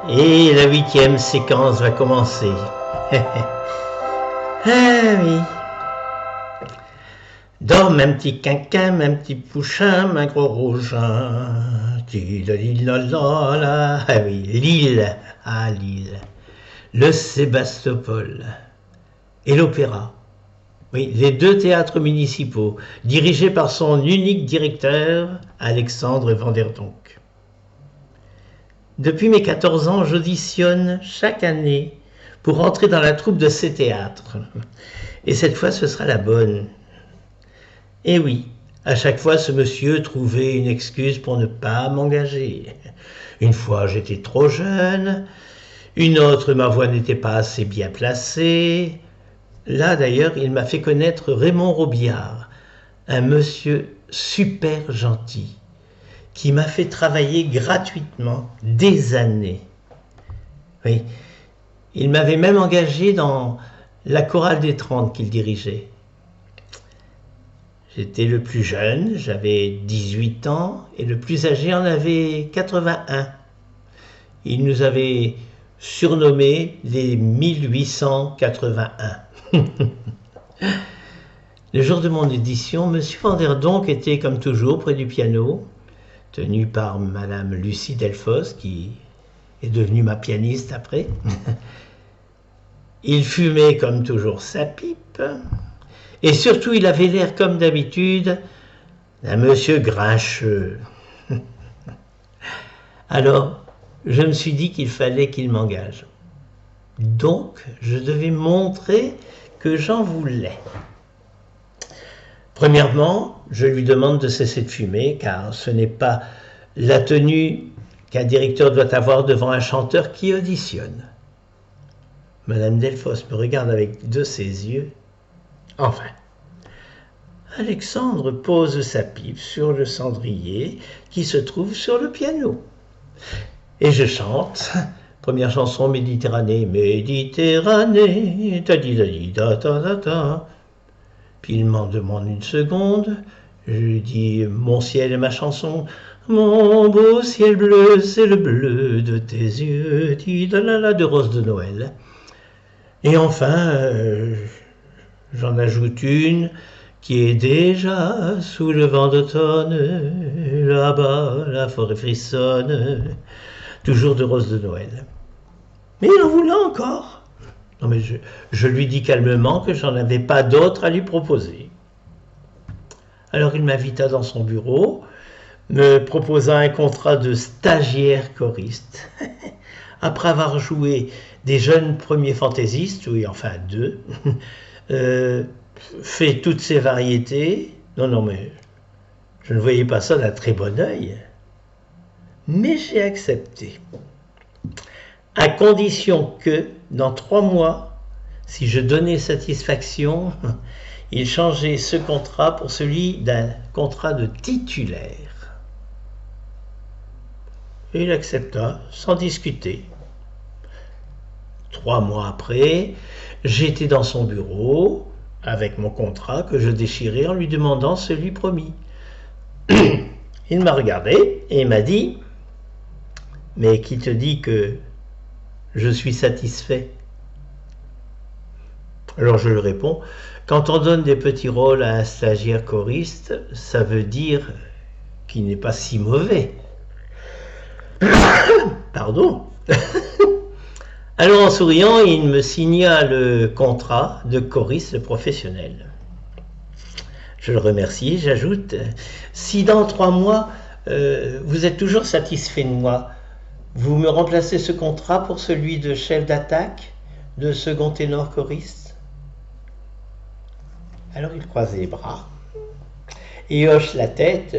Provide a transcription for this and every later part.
Et la 8e séquence va commencer. Ah oui. Dors, mon petit quinquin, mon petit pouchin, mon gros rougin. Ah oui, Lille. Ah, Lille. Le Sébastopol. Et l'Opéra. Oui, les deux théâtres municipaux, dirigés par son unique directeur, Alexandre Vanderdonck. Depuis mes 14 ans, j'auditionne chaque année pour entrer dans la troupe de ces théâtres. Et cette fois, ce sera la bonne. Et oui, à chaque fois, ce monsieur trouvait une excuse pour ne pas m'engager. Une fois, j'étais trop jeune. Une autre, ma voix n'était pas assez bien placée. Là, d'ailleurs, il m'a fait connaître Raymond Robillard, un monsieur super gentil, qui m'a fait travailler gratuitement des années. Oui, il m'avait même engagé dans la chorale des 30 qu'il dirigeait. J'étais le plus jeune, j'avais 18 ans, et le plus âgé en avait 81. Il nous avait surnommés les 1881. Le jour de mon audition, M. Vanderdonck était comme toujours près du piano, tenu par Madame Lucie Delphos, qui est devenue ma pianiste après. Il fumait comme toujours sa pipe, et surtout il avait l'air comme d'habitude d'un monsieur grincheux. Alors, je me suis dit qu'il fallait qu'il m'engage. Donc, je devais montrer que j'en voulais. Premièrement, je lui demande de cesser de fumer, car ce n'est pas la tenue qu'un directeur doit avoir devant un chanteur qui auditionne. Madame Delphos me regarde avec de ses yeux. Enfin, Alexandre pose sa pipe sur le cendrier qui se trouve sur le piano. Et je chante. Première chanson, Méditerranée, Méditerranée, ta di da ta ta ta. Puis il m'en demande une seconde. Je lui dis, mon ciel est ma chanson. Mon beau ciel bleu, c'est le bleu de tes yeux, de Rose de Noël. Et enfin, j'en ajoute une qui est déjà sous le vent d'automne. Là-bas, la forêt frissonne. Toujours de Rose de Noël. Mais il en voulait encore. Non mais je lui dis calmement que j'en avais pas d'autre à lui proposer. Alors il m'invita dans son bureau, me proposa un contrat de stagiaire choriste. Après avoir joué des jeunes premiers fantaisistes, oui enfin deux, fait toutes ces variétés. Non mais je ne voyais pas ça d'un très bon œil. Mais j'ai accepté. À condition que, dans 3 mois, si je donnais satisfaction, il changeait ce contrat pour celui d'un contrat de titulaire. Et il accepta, sans discuter. 3 mois après, j'étais dans son bureau, avec mon contrat que je déchirais en lui demandant celui promis. Il m'a regardé et m'a dit « Mais qui te dit que je suis satisfait ?» Alors je lui réponds, quand on donne des petits rôles à un stagiaire choriste, ça veut dire qu'il n'est pas si mauvais. Pardon. Alors en souriant, il me signa le contrat de choriste professionnel. Je le remercie, j'ajoute, si dans 3 mois, vous êtes toujours satisfait de moi, vous me remplacez ce contrat pour celui de chef d'attaque, de second ténor choriste? Alors il croise les bras et hoche la tête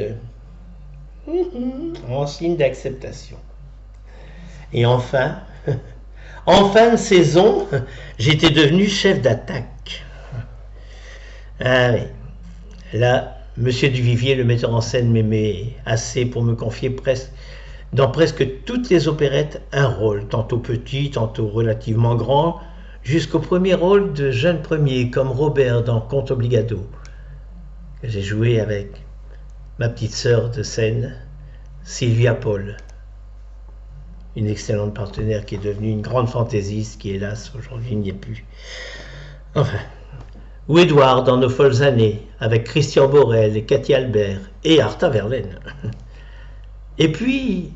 en signe d'acceptation. Et enfin, en fin de saison, j'étais devenu chef d'attaque. Ah oui, là, Monsieur Duvivier, le metteur en scène, m'aimait assez pour me confier dans presque toutes les opérettes un rôle, tantôt petit, tantôt relativement grand, jusqu'au premier rôle de jeune premier, comme Robert dans Conte Obligado, que j'ai joué avec ma petite sœur de scène, Sylvia Paul. une excellente partenaire qui est devenue une grande fantaisiste, qui hélas aujourd'hui n'y est plus. Enfin, ou Édouard dans Nos folles années, avec Christian Borel et Cathy Albert, et Arta Verlaine. Et puis,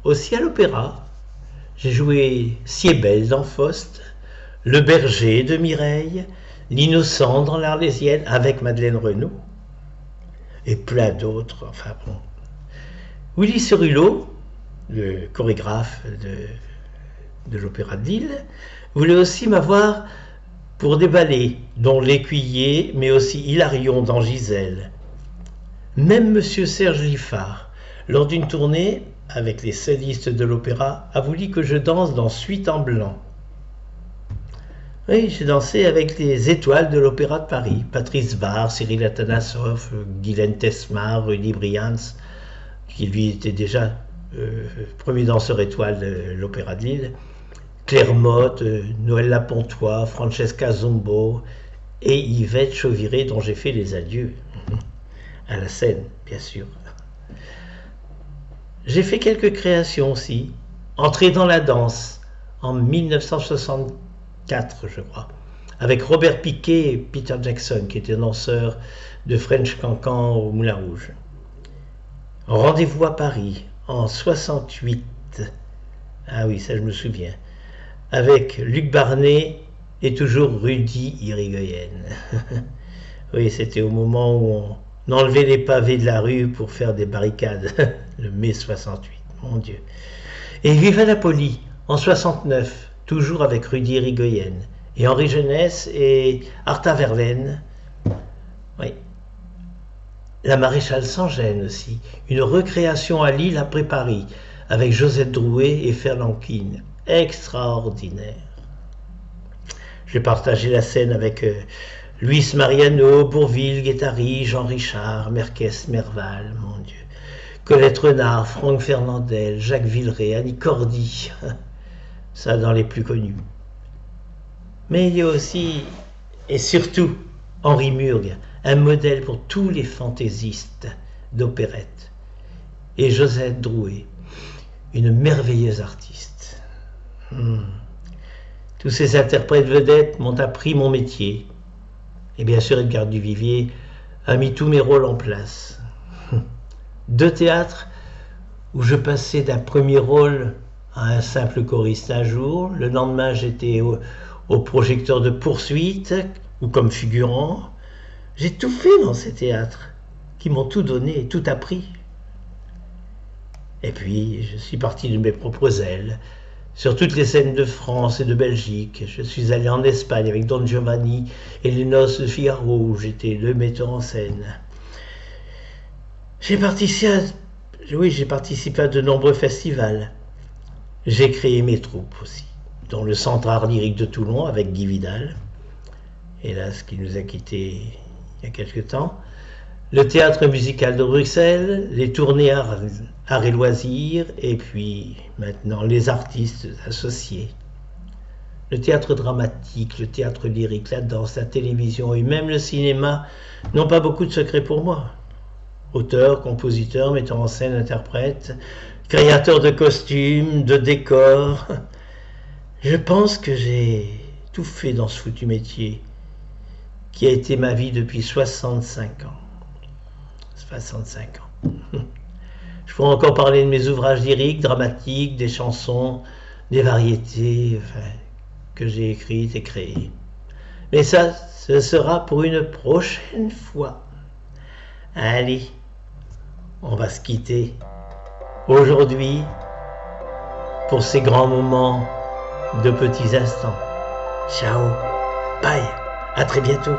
aussi à l'opéra, j'ai joué Siebel dans Faust, Le Berger de Mireille, L'Innocent dans l'Arlésienne avec Madeleine Renaud, et plein d'autres, enfin bon. Willy Cerullo, le chorégraphe de l'Opéra de Lille, voulait aussi m'avoir pour des ballets, dont L'Écuyer, mais aussi Hilarion dans Gisèle. Même monsieur Serge Liffard, lors d'une tournée avec les solistes de l'opéra, a voulu que je danse dans Suite en blanc. Oui, j'ai dansé avec les étoiles de l'Opéra de Paris, Patrice Barre, Cyril Atanasoff, Guylaine Tesmar, Rudy Brians, qui lui était déjà premier danseur étoile de l'Opéra de Lille, Claire Motte, Noël Lapontois, Francesca Zombo et Yvette Chauviré, dont j'ai fait les adieux, à la scène, bien sûr. J'ai fait quelques créations aussi, Entrée dans la danse, en 1964, je crois, avec Robert Piquet et Peter Jackson, qui étaient danseurs de French Cancan au Moulin Rouge. Rendez-vous à Paris, en 68. Ah oui, ça je me souviens. Avec Luc Barnet et toujours Rudy Irigoyen. Oui, c'était au moment où on enlevait les pavés de la rue pour faire des barricades, le mai 68, mon Dieu. Et Viva Napoli, en 69, toujours avec Rudy Irigoyen, et Henri Jeunesse et Arta Verlaine. Oui. La Maréchale sans gêne aussi, une recréation à Lille après Paris, avec Josette Drouet et Fernand Quine. Extraordinaire. J'ai partagé la scène avec Luis Mariano, Bourvil, Guettari, Jean Richard, Merquès, Merval, mon Dieu. Colette Renard, Franck Fernandel, Jacques Villeray, Annie Cordy. Ça dans les plus connus. Mais il y a aussi, et surtout, Henri Murgue, un modèle pour tous les fantaisistes d'opérette. Et Josette Drouet, une merveilleuse artiste. Tous ces interprètes vedettes m'ont appris mon métier. Et bien sûr, Edgar Duvivier a mis tous mes rôles en place. 2 théâtres où je passais d'un premier rôle à un simple choriste un jour. Le lendemain, j'étais au projecteur de poursuite ou comme figurant. J'ai tout fait dans ces théâtres qui m'ont tout donné, tout appris. Et puis, je suis parti de mes propres ailes, sur toutes les scènes de France et de Belgique. Je suis allé en Espagne avec Don Giovanni et les Noces de Figaro, où j'étais le metteur en scène. J'ai participé à de nombreux festivals. J'ai créé mes troupes aussi, dont le Centre Art Lyrique de Toulon avec Guy Vidal, hélas qui nous a quittés il y a quelque temps, le Théâtre Musical de Bruxelles, les tournées Arts et Loisirs, et puis maintenant les artistes associés. Le théâtre dramatique, le théâtre lyrique, la danse, la télévision et même le cinéma n'ont pas beaucoup de secrets pour moi. Auteur, compositeur, metteur en scène, interprète, créateur de costumes, de décors. Je pense que j'ai tout fait dans ce foutu métier qui a été ma vie depuis 65 ans. 65 ans. Je pourrais encore parler de mes ouvrages lyriques, dramatiques, des chansons, des variétés que j'ai écrites et créées. Mais ça, ce sera pour une prochaine fois. Allez, on va se quitter aujourd'hui pour ces grands moments de petits instants. Ciao, bye, à très bientôt.